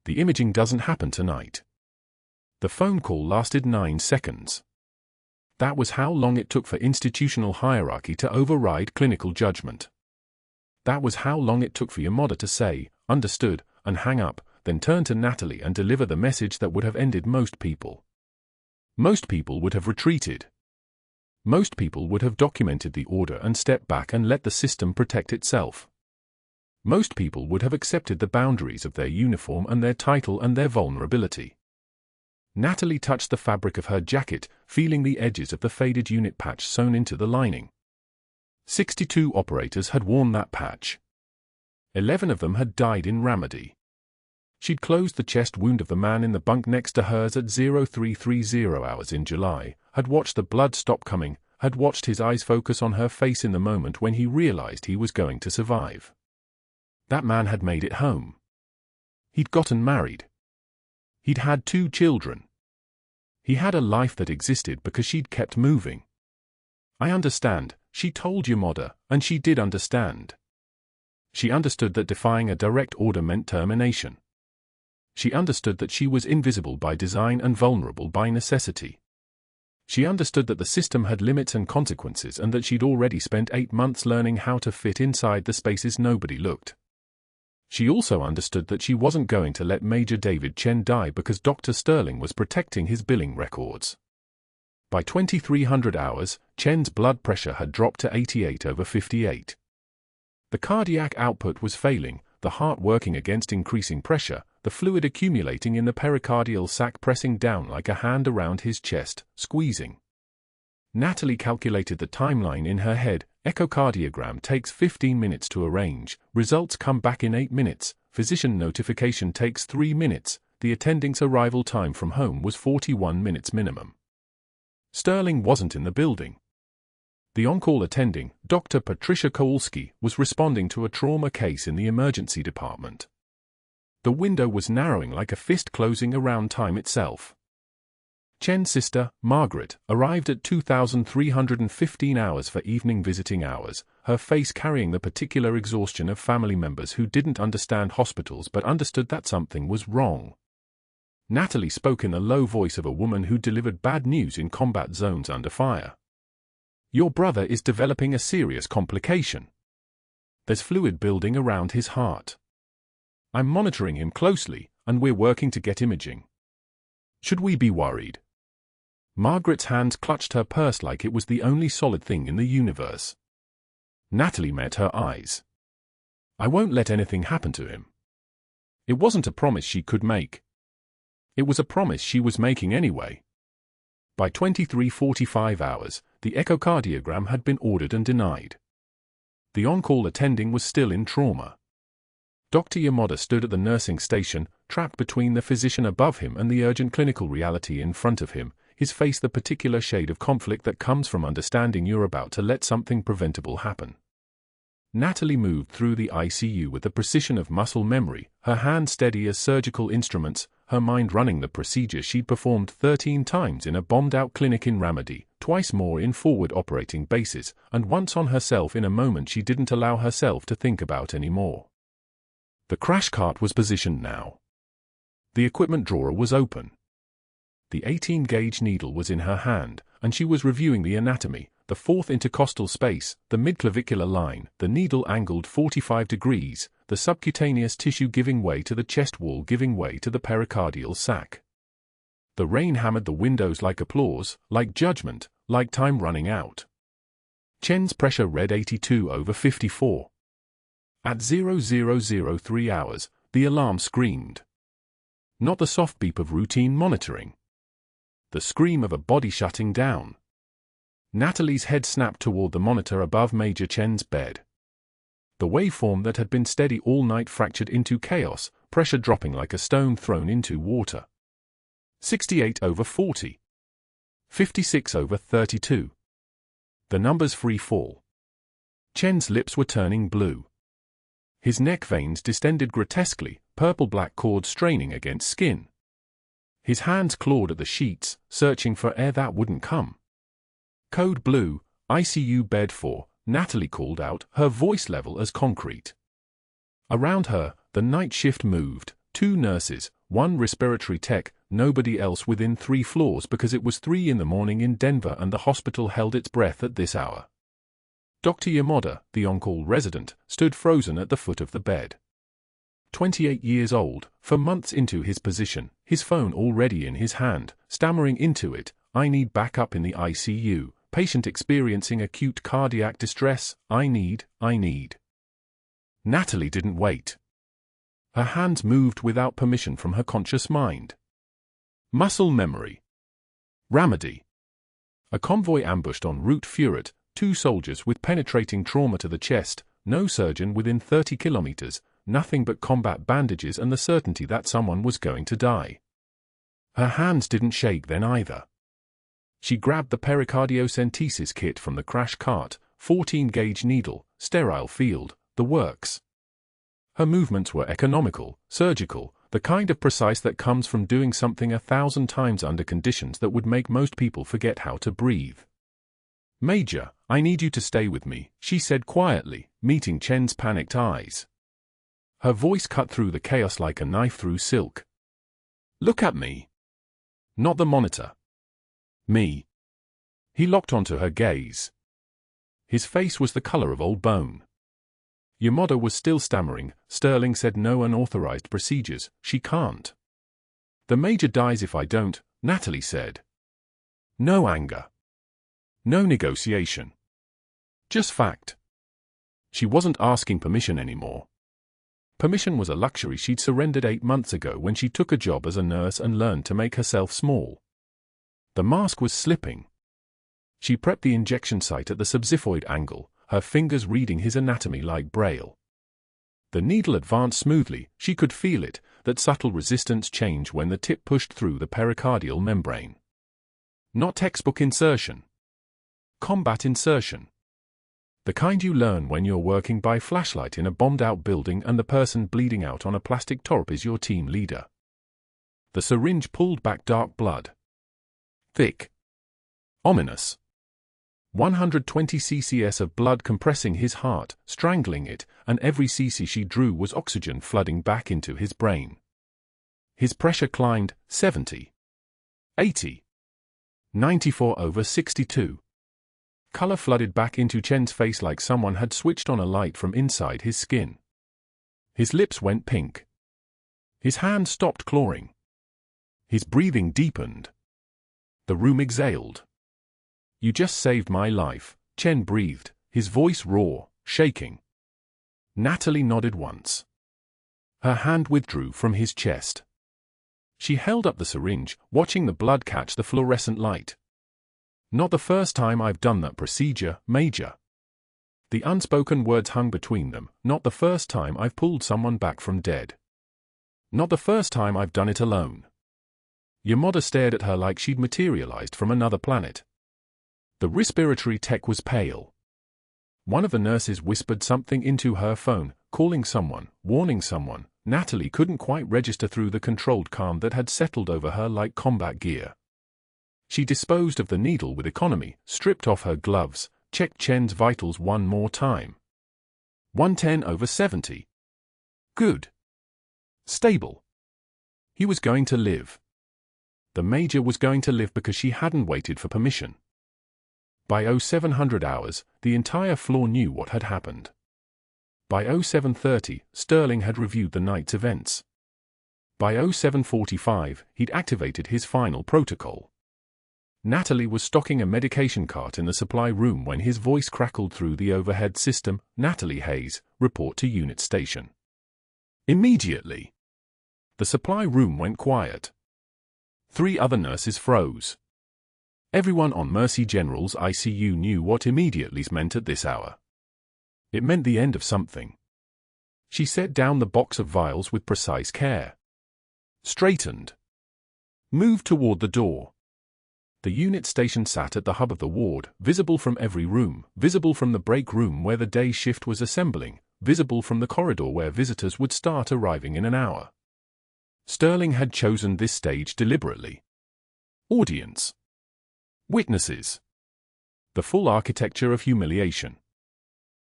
The imaging doesn't happen tonight. The phone call lasted 9 seconds. That was how long it took for institutional hierarchy to override clinical judgment. That was how long it took for Yamada to say, understood, and hang up, then turn to Natalie and deliver the message that would have ended most people. Most people would have retreated. Most people would have documented the order and stepped back and let the system protect itself. Most people would have accepted the boundaries of their uniform and their title and their vulnerability. Natalie touched the fabric of her jacket, feeling the edges of the faded unit patch sewn into the lining. 62 operators had worn that patch. 11 of them had died in Ramadi. She'd closed the chest wound of the man in the bunk next to hers at 0330 hours in July, had watched the blood stop coming, had watched his eyes focus on her face in the moment when he realized he was going to survive. That man had made it home. He'd gotten married. He'd had 2 children. He had a life that existed because she'd kept moving. I understand, she told Yamada, and she did understand. She understood that defying a direct order meant termination. She understood that she was invisible by design and vulnerable by necessity. She understood that the system had limits and consequences and that she'd already spent 8 months learning how to fit inside the spaces nobody looked. She also understood that she wasn't going to let Major David Chen die because Dr. Sterling was protecting his billing records. By 2300 hours, Chen's blood pressure had dropped to 88/58. The cardiac output was failing, the heart working against increasing pressure, the fluid accumulating in the pericardial sac pressing down like a hand around his chest, squeezing. Natalie calculated the timeline in her head. Echocardiogram takes 15 minutes to arrange, results come back in 8 minutes, physician notification takes 3 minutes, the attending's arrival time from home was 41 minutes minimum. Sterling wasn't in the building. The on-call attending, Dr. Patricia Kowalski, was responding to a trauma case in the emergency department. The window was narrowing like a fist closing around time itself. Chen's sister, Margaret, arrived at 2,315 hours for evening visiting hours, her face carrying the particular exhaustion of family members who didn't understand hospitals but understood that something was wrong. Natalie spoke in the low voice of a woman who delivered bad news in combat zones under fire. Your brother is developing a serious complication. There's fluid building around his heart. I'm monitoring him closely, and we're working to get imaging. Should we be worried? Margaret's hands clutched her purse like it was the only solid thing in the universe. Natalie met her eyes. I won't let anything happen to him. It wasn't a promise she could make. It was a promise she was making anyway. By 23:45 hours, the echocardiogram had been ordered and denied. The on-call attending was still in trauma. Dr. Yamada stood at the nursing station, trapped between the physician above him and the urgent clinical reality in front of him, his face the particular shade of conflict that comes from understanding you're about to let something preventable happen. Natalie moved through the ICU with the precision of muscle memory, her hands steady as surgical instruments, her mind running the procedure she'd performed 13 times in a bombed-out clinic in Ramadi, twice more in forward operating bases, and once on herself in a moment she didn't allow herself to think about anymore. The crash cart was positioned now. The equipment drawer was open. The 18-gauge needle was in her hand, and she was reviewing the anatomy, the fourth intercostal space, the midclavicular line, the needle angled 45 degrees, the subcutaneous tissue giving way to the chest wall giving way to the pericardial sac. The rain hammered the windows like applause, like judgment, like time running out. Chen's pressure read 82/54. At 0003 hours, the alarm screamed. Not the soft beep of routine monitoring. The scream of a body shutting down. Natalie's head snapped toward the monitor above Major Chen's bed. The waveform that had been steady all night fractured into chaos, pressure dropping like a stone thrown into water. 68/40. 56/32. The numbers free fall. Chen's lips were turning blue. His neck veins distended grotesquely, purple-black cords straining against skin. His hands clawed at the sheets, searching for air that wouldn't come. Code blue, ICU bed 4, Natalie called out, her voice level as concrete. Around her, the night shift moved, 2 nurses, 1 respiratory tech, nobody else within 3 floors because it was 3 in the morning in Denver and the hospital held its breath at this hour. Dr. Yamada, the on-call resident, stood frozen at the foot of the bed. 28 years old, for months into his position, his phone already in his hand, stammering into it, "I need backup in the ICU, patient experiencing acute cardiac distress, I need. Natalie didn't wait. Her hands moved without permission from her conscious mind. Muscle memory. Ramadi. A convoy ambushed en route Furet, 2 soldiers with penetrating trauma to the chest, no surgeon within 30 kilometers, nothing but combat bandages and the certainty that someone was going to die. Her hands didn't shake then either. She grabbed the pericardiocentesis kit from the crash cart, 14-gauge needle, sterile field, the works. Her movements were economical, surgical, the kind of precise that comes from doing something 1,000 times under conditions that would make most people forget how to breathe. "Major, I need you to stay with me," she said quietly, meeting Chen's panicked eyes. Her voice cut through the chaos like a knife through silk. "Look at me." Not the monitor. "Me." He locked onto her gaze. His face was the color of old bone. Yamada was still stammering. "Sterling said no unauthorized procedures, she can't." "The Major dies if I don't," Natalie said. No anger. No negotiation. Just fact. She wasn't asking permission anymore. Permission was a luxury she'd surrendered 8 months ago when she took a job as a nurse and learned to make herself small. The mask was slipping. She prepped the injection site at the subxiphoid angle, her fingers reading his anatomy like braille. The needle advanced smoothly, she could feel it, that subtle resistance change when the tip pushed through the pericardial membrane. Not textbook insertion. Combat insertion. The kind you learn when you're working by flashlight in a bombed-out building and the person bleeding out on a plastic torp is your team leader. The syringe pulled back dark blood. Thick. Ominous. 120 ccs of blood compressing his heart, strangling it, and every cc she drew was oxygen flooding back into his brain. His pressure climbed, 70. 80. 94/62. Color flooded back into Chen's face like someone had switched on a light from inside his skin. His lips went pink. His hand stopped clawing. His breathing deepened. The room exhaled. "You just saved my life," Chen breathed, his voice raw, shaking. Natalie nodded once. Her hand withdrew from his chest. She held up the syringe, watching the blood catch the fluorescent light. "Not the first time I've done that procedure, Major." The unspoken words hung between them. "Not the first time I've pulled someone back from dead. Not the first time I've done it alone." Yamada stared at her like she'd materialized from another planet. The respiratory tech was pale. One of the nurses whispered something into her phone, calling someone, warning someone. Natalie couldn't quite register through the controlled calm that had settled over her like combat gear. She disposed of the needle with economy, stripped off her gloves, checked Chen's vitals one more time. 110/70. Good. Stable. He was going to live. The Major was going to live because she hadn't waited for permission. By 0700 hours, the entire floor knew what had happened. By 0730, Sterling had reviewed the night's events. By 0745, he'd activated his final protocol. Natalie was stocking a medication cart in the supply room when his voice crackled through the overhead system. Natalie Hayes, report to unit station. Immediately, the supply room went quiet. 3 other nurses froze. Everyone on Mercy General's ICU knew what immediately's meant at this hour. It meant the end of something. She set down the box of vials with precise care. Straightened. Moved toward the door. The unit station sat at the hub of the ward, visible from every room, visible from the break room where the day shift was assembling, visible from the corridor where visitors would start arriving in an hour. Sterling had chosen this stage deliberately. Audience. Witnesses. The full architecture of humiliation.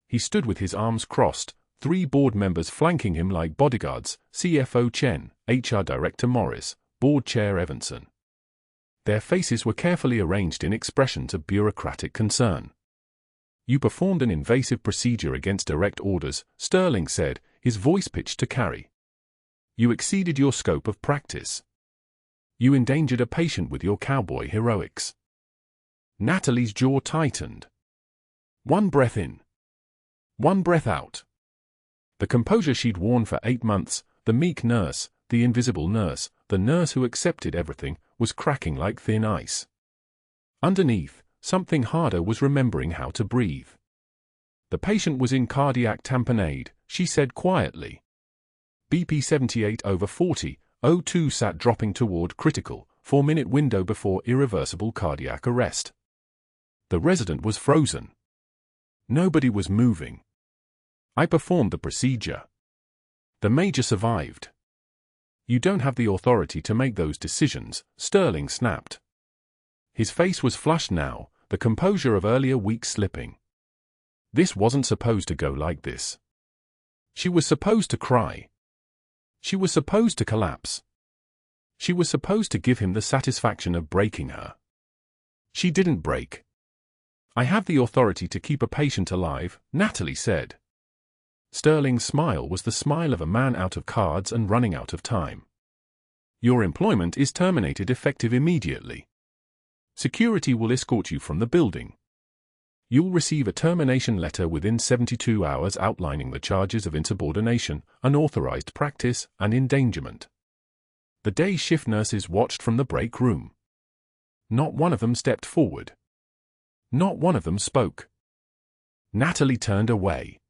He stood with his arms crossed, 3 board members flanking him like bodyguards, CFO Chen, HR Director Morris, Board Chair Evanson. Their faces were carefully arranged in expressions of bureaucratic concern. You performed an invasive procedure against direct orders, Sterling said, his voice pitched to carry. You exceeded your scope of practice. You endangered a patient with your cowboy heroics. Natalie's jaw tightened. 1 breath in. 1 breath out. The composure she'd worn for 8 months, the meek nurse, the invisible nurse, the nurse who accepted everything, was cracking like thin ice. Underneath, something harder was remembering how to breathe. The patient was in cardiac tamponade, she said quietly. BP 78/40, O2 sat dropping toward critical, 4-minute window before irreversible cardiac arrest. The resident was frozen. Nobody was moving. I performed the procedure. The major survived. You don't have the authority to make those decisions, Sterling snapped. His face was flushed now, the composure of earlier weeks slipping. This wasn't supposed to go like this. She was supposed to cry. She was supposed to collapse. She was supposed to give him the satisfaction of breaking her. She didn't break. I have the authority to keep a patient alive, Natalie said. Sterling's smile was the smile of a man out of cards and running out of time. Your employment is terminated effective immediately. Security will escort you from the building. You'll receive a termination letter within 72 hours outlining the charges of insubordination, unauthorized practice, and endangerment. The day shift nurses watched from the break room. Not one of them stepped forward. Not one of them spoke. Natalie turned away.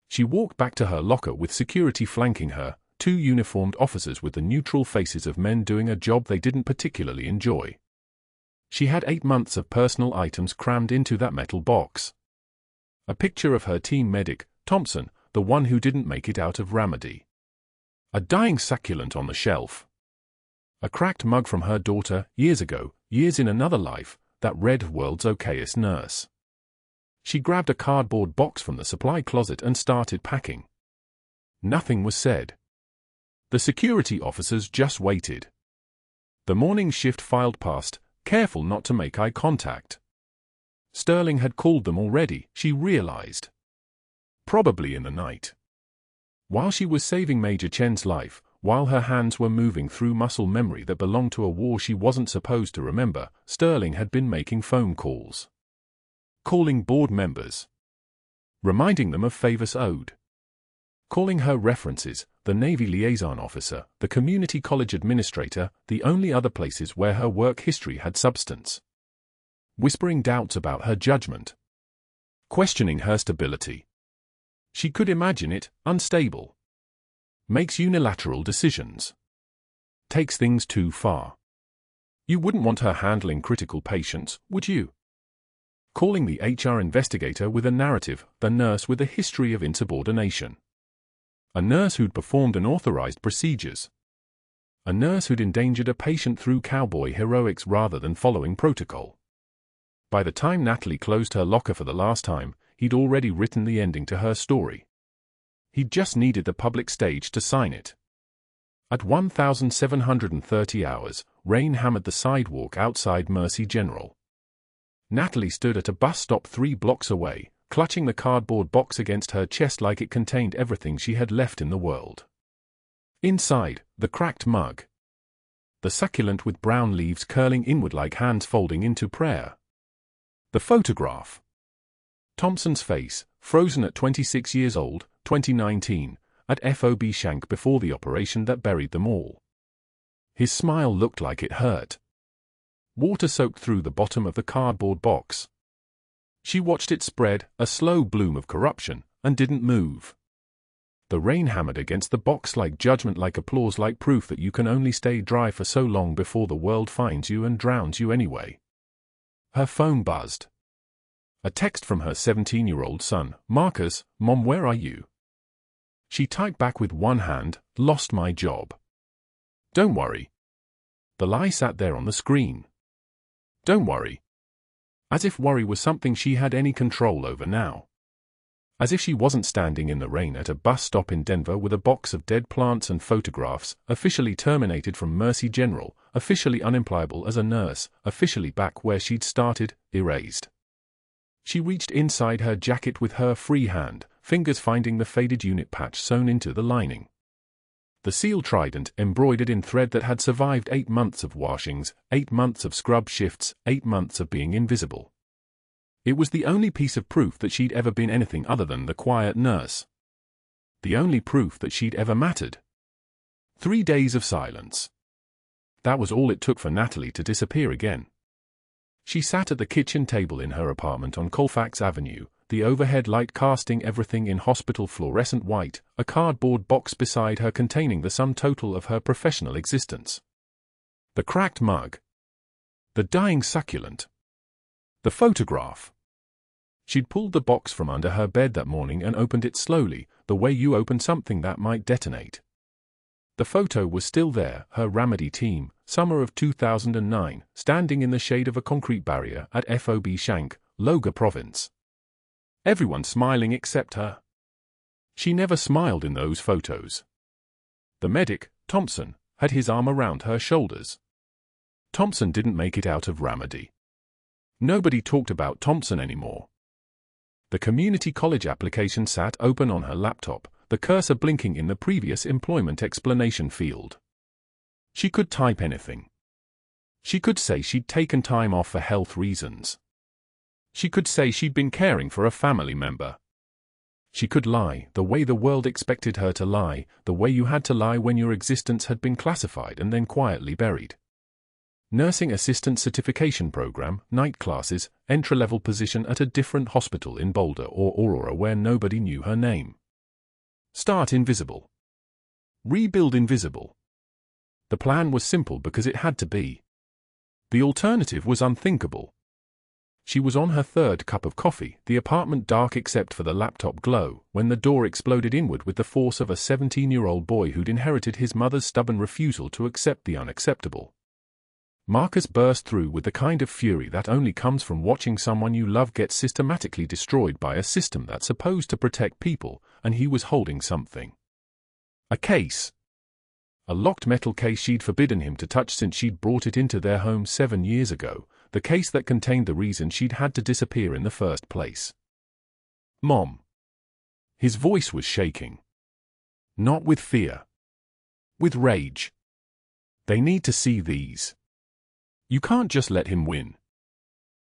She walked back to her locker with security flanking her, 2 uniformed officers with the neutral faces of men doing a job they didn't particularly enjoy. She had 8 months of personal items crammed into that metal box. A picture of her team medic, Thompson, the one who didn't make it out of Ramadi. A dying succulent on the shelf. A cracked mug from her daughter, years ago, years in another life, that read World's Okayest Nurse. She grabbed a cardboard box from the supply closet and started packing. Nothing was said. The security officers just waited. The morning shift filed past, careful not to make eye contact. Sterling had called them already, she realized. Probably in the night. While she was saving Major Chen's life, while her hands were moving through muscle memory that belonged to a war she wasn't supposed to remember, Sterling had been making phone calls. Calling board members. Reminding them of favors owed. Calling her references, the Navy liaison officer, the community college administrator, the only other places where her work history had substance. Whispering doubts about her judgment. Questioning her stability. She could imagine it, unstable. Makes unilateral decisions. Takes things too far. You wouldn't want her handling critical patients, would you? Calling the HR investigator with a narrative, the nurse with a history of insubordination. A nurse who'd performed unauthorized procedures. A nurse who'd endangered a patient through cowboy heroics rather than following protocol. By the time Natalie closed her locker for the last time, he'd already written the ending to her story. He just needed the public stage to sign it. At 1730 hours, rain hammered the sidewalk outside Mercy General. Natalie stood at a bus stop 3 blocks away, clutching the cardboard box against her chest like it contained everything she had left in the world. Inside, the cracked mug. The succulent with brown leaves curling inward like hands folding into prayer. The photograph. Thompson's face, frozen at 26 years old, 2019, at FOB Shank before the operation that buried them all. His smile looked like it hurt. Water soaked through the bottom of the cardboard box. She watched it spread, a slow bloom of corruption, and didn't move. The rain hammered against the box like judgment, like applause, like proof that you can only stay dry for so long before the world finds you and drowns you anyway. Her phone buzzed. A text from her 17-year-old son, Marcus, "Mom, where are you?" She typed back with one hand, "Lost my job." "Don't worry." The lie sat there on the screen. "Don't worry." As if worry was something she had any control over now. As if she wasn't standing in the rain at a bus stop in Denver with a box of dead plants and photographs, officially terminated from Mercy General, officially unemployable as a nurse, officially back where she'd started, erased. She reached inside her jacket with her free hand, fingers finding the faded unit patch sewn into the lining. The seal trident embroidered in thread that had survived 8 months of washings, 8 months of scrub shifts, 8 months of being invisible. It was the only piece of proof that she'd ever been anything other than the quiet nurse. The only proof that she'd ever mattered. 3 days of silence. That was all it took for Natalie to disappear again. She sat at the kitchen table in her apartment on Colfax Avenue, the overhead light casting everything in hospital fluorescent white, a cardboard box beside her containing the sum total of her professional existence. The cracked mug. The dying succulent. The photograph. She'd pulled the box from under her bed that morning and opened it slowly, the way you open something that might detonate. The photo was still there, her Ramadi team, summer of 2009, standing in the shade of a concrete barrier at FOB Shank, Loga Province. Everyone smiling except her. She never smiled in those photos. The medic, Thompson, had his arm around her shoulders. Thompson didn't make it out of Ramadi. Nobody talked about Thompson anymore. The community college application sat open on her laptop, the cursor blinking in the previous employment explanation field. She could type anything. She could say she'd taken time off for health reasons. She could say she'd been caring for a family member. She could lie, the way the world expected her to lie, the way you had to lie when your existence had been classified and then quietly buried. Nursing assistant certification program, night classes, entry-level position at a different hospital in Boulder or Aurora where nobody knew her name. Start invisible. Rebuild invisible. The plan was simple because it had to be. The alternative was unthinkable. She was on her 3rd cup of coffee, the apartment dark except for the laptop glow, when the door exploded inward with the force of a 17-year-old boy who'd inherited his mother's stubborn refusal to accept the unacceptable. Marcus burst through with the kind of fury that only comes from watching someone you love get systematically destroyed by a system that's supposed to protect people, and he was holding something. A case. A locked metal case she'd forbidden him to touch since she'd brought it into their home 7 years ago, the case that contained the reason she'd had to disappear in the first place. Mom. His voice was shaking. Not with fear. With rage. They need to see these. You can't just let him win.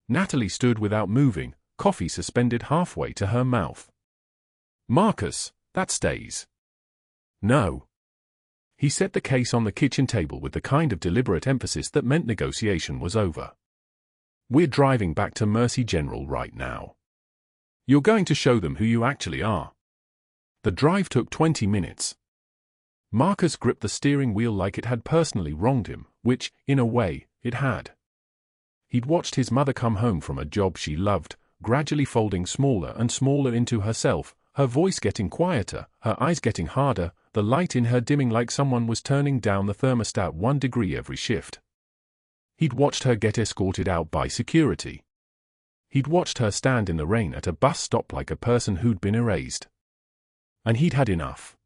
Natalie stood without moving, coffee suspended halfway to her mouth. Marcus, that stays. No. He set the case on the kitchen table with the kind of deliberate emphasis that meant negotiation was over. We're driving back to Mercy General right now. You're going to show them who you actually are. The drive took 20 minutes. Marcus gripped the steering wheel like it had personally wronged him, which, in a way, it had. He'd watched his mother come home from a job she loved, gradually folding smaller and smaller into herself, her voice getting quieter, her eyes getting harder, the light in her dimming like someone was turning down the thermostat 1 degree every shift. He'd watched her get escorted out by security. He'd watched her stand in the rain at a bus stop like a person who'd been erased. And he'd had enough.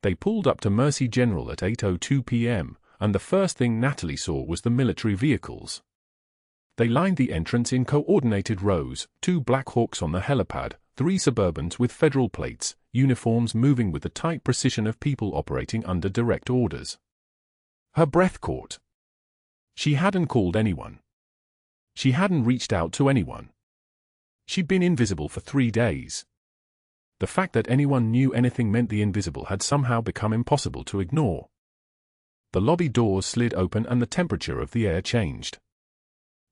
They pulled up to Mercy General at 8:02 p.m., and the first thing Natalie saw was the military vehicles. They lined the entrance in coordinated rows, 2 Black Hawks on the helipad, 3 Suburbans with federal plates, uniforms moving with the tight precision of people operating under direct orders. Her breath caught. She hadn't called anyone. She hadn't reached out to anyone. She'd been invisible for 3 days. The fact that anyone knew anything meant the invisible had somehow become impossible to ignore. The lobby doors slid open and the temperature of the air changed.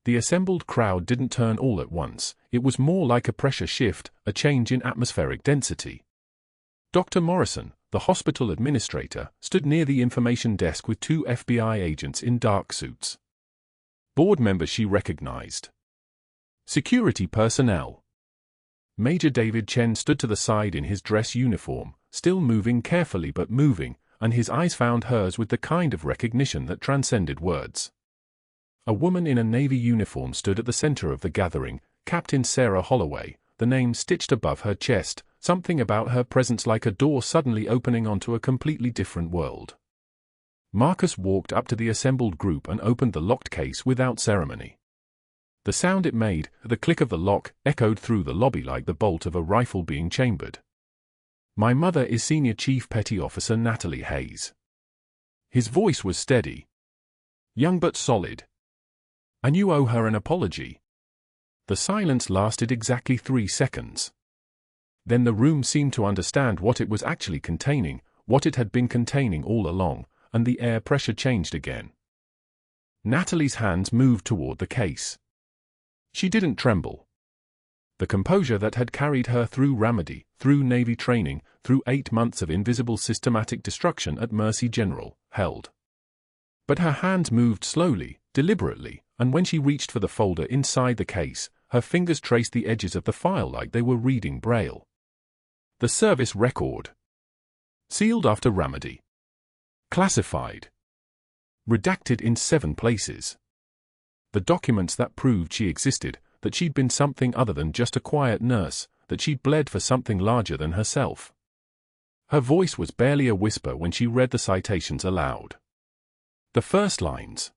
The assembled crowd didn't turn all at once. It was more like a pressure shift, a change in atmospheric density. Dr. Morrison, the hospital administrator, stood near the information desk with 2 FBI agents in dark suits. Board members she recognized. Security personnel. Major David Chen stood to the side in his dress uniform, still moving carefully but moving, and his eyes found hers with the kind of recognition that transcended words. A woman in a Navy uniform stood at the center of the gathering, Captain Sarah Holloway, the name stitched above her chest, something about her presence like a door suddenly opening onto a completely different world. Marcus walked up to the assembled group and opened the locked case without ceremony. The sound it made, the click of the lock, echoed through the lobby like the bolt of a rifle being chambered. "My mother is Senior Chief Petty Officer Natalie Hayes." His voice was steady. Young but solid. "And you owe her an apology." The silence lasted exactly 3 seconds. Then the room seemed to understand what it was actually containing, what it had been containing all along, and the air pressure changed again. Natalie's hands moved toward the case. She didn't tremble. The composure that had carried her through Ramadi, through Navy training, through 8 months of invisible systematic destruction at Mercy General, held. But her hands moved slowly, deliberately, and when she reached for the folder inside the case, her fingers traced the edges of the file like they were reading Braille. The service record. Sealed after Ramadi. Classified. Redacted in 7 places. The documents that proved she existed, that she'd been something other than just a quiet nurse, that she'd bled for something larger than herself. Her voice was barely a whisper when she read the citations aloud. The first lines.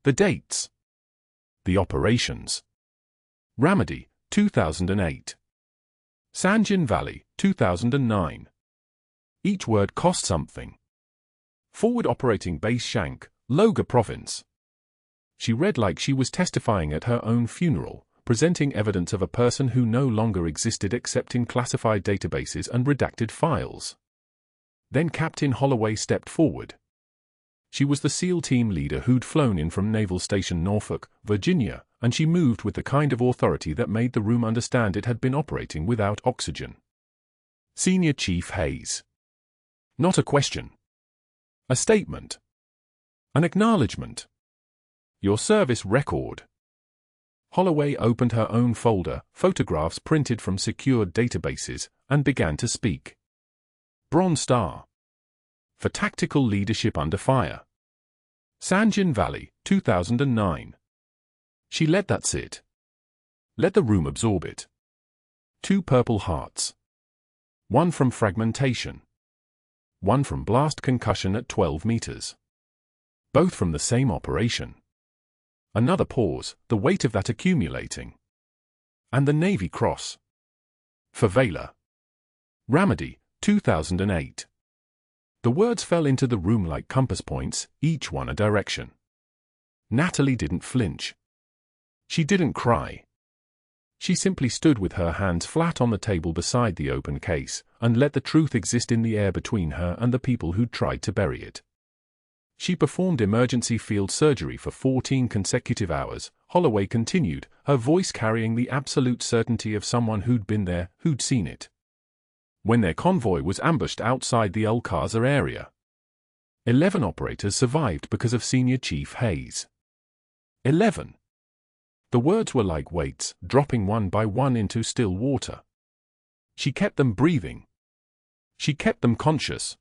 The dates. The operations. Ramadi, 2008. Sanjin Valley, 2009. Each word cost something. Forward Operating Base Shank, Loga Province. She read like she was testifying at her own funeral, presenting evidence of a person who no longer existed except in classified databases and redacted files. Then Captain Holloway stepped forward. She was the SEAL team leader who'd flown in from Naval Station Norfolk, Virginia, and she moved with the kind of authority that made the room understand it had been operating without oxygen. Senior Chief Hayes. Not a question. A statement. An acknowledgement. Your service record. Holloway opened her own folder, photographs printed from secured databases, and began to speak. Bronze Star. For tactical leadership under fire. Sanjin Valley, 2009. She let that sit. Let the room absorb it. 2 Purple Hearts. 1 from fragmentation. 1 from blast concussion at 12 meters. Both from the same operation. Another pause, the weight of that accumulating. And the Navy Cross. For Valor. Ramadi, 2008. The words fell into the room like compass points, each one a direction. Natalie didn't flinch. She didn't cry. She simply stood with her hands flat on the table beside the open case, and let the truth exist in the air between her and the people who'd tried to bury it. She performed emergency field surgery for 14 consecutive hours, Holloway continued, her voice carrying the absolute certainty of someone who'd been there, who'd seen it. When their convoy was ambushed outside the Al-Qaza area. 11 operators survived because of Senior Chief Hayes. 11. The words were like weights, dropping one by one into still water. She kept them breathing. She kept them conscious.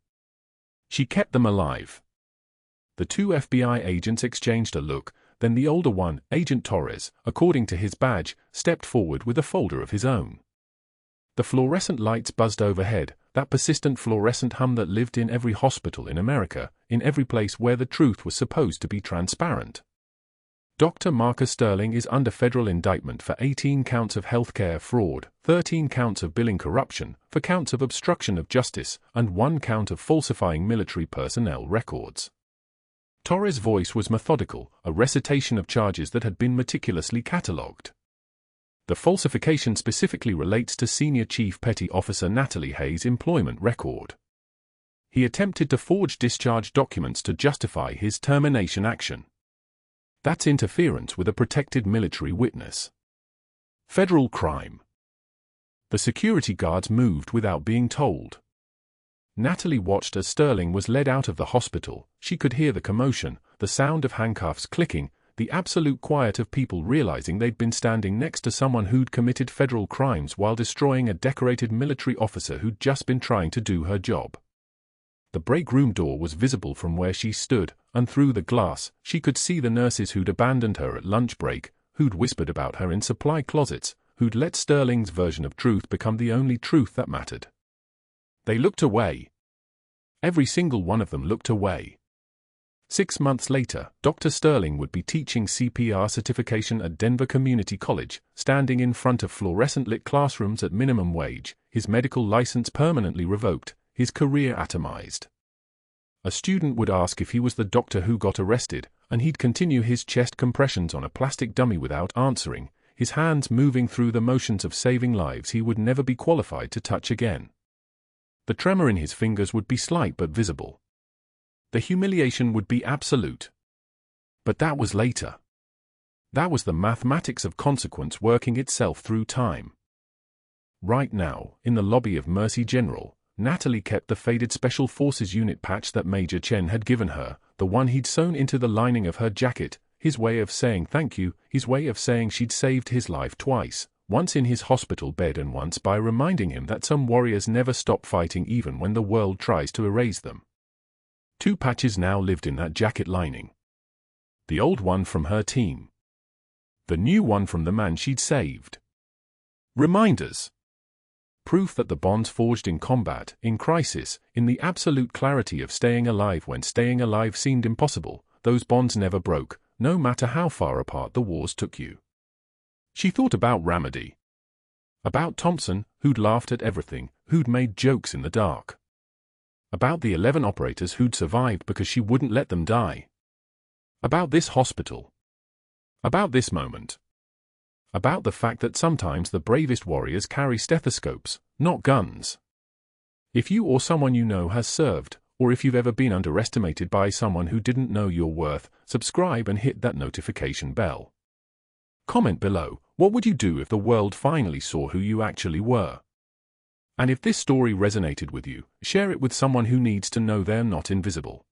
She kept them alive. The 2 FBI agents exchanged a look, then the older one, Agent Torres, according to his badge, stepped forward with a folder of his own. The fluorescent lights buzzed overhead, that persistent fluorescent hum that lived in every hospital in America, in every place where the truth was supposed to be transparent. Dr. Marcus Sterling is under federal indictment for 18 counts of healthcare fraud, 13 counts of billing corruption, 4 counts of obstruction of justice, and 1 count of falsifying military personnel records. Torres' voice was methodical, a recitation of charges that had been meticulously catalogued. The falsification specifically relates to Senior Chief Petty Officer Natalie Hayes' employment record. He attempted to forge discharge documents to justify his termination action. That's interference with a protected military witness. Federal crime. The security guards moved without being told. Natalie watched as Sterling was led out of the hospital. She could hear the commotion, the sound of handcuffs clicking, the absolute quiet of people realizing they'd been standing next to someone who'd committed federal crimes while destroying a decorated military officer who'd just been trying to do her job. The break room door was visible from where she stood, and through the glass, she could see the nurses who'd abandoned her at lunch break, who'd whispered about her in supply closets, who'd let Sterling's version of truth become the only truth that mattered. They looked away. Every single one of them looked away. 6 months later, Dr. Sterling would be teaching CPR certification at Denver Community College, standing in front of fluorescent-lit classrooms at minimum wage, his medical license permanently revoked, his career atomized. A student would ask if he was the doctor who got arrested, and he'd continue his chest compressions on a plastic dummy without answering, his hands moving through the motions of saving lives he would never be qualified to touch again. The tremor in his fingers would be slight but visible. The humiliation would be absolute. But that was later. That was the mathematics of consequence working itself through time. Right now, in the lobby of Mercy General, Natalie kept the faded Special Forces unit patch that Major Chen had given her, the one he'd sewn into the lining of her jacket, his way of saying thank you, his way of saying she'd saved his life twice, once in his hospital bed and once by reminding him that some warriors never stop fighting even when the world tries to erase them. 2 patches now lived in that jacket lining. The old one from her team. The new one from the man she'd saved. Reminders. Proof that the bonds forged in combat, in crisis, in the absolute clarity of staying alive when staying alive seemed impossible, those bonds never broke, no matter how far apart the wars took you. She thought about Ramadi. About Thompson, who'd laughed at everything, who'd made jokes in the dark. About the 11 operators who'd survived because she wouldn't let them die. About this hospital. About this moment. About the fact that sometimes the bravest warriors carry stethoscopes, not guns. If you or someone you know has served, or if you've ever been underestimated by someone who didn't know your worth, subscribe and hit that notification bell. Comment below, what would you do if the world finally saw who you actually were? And if this story resonated with you, share it with someone who needs to know they're not invisible.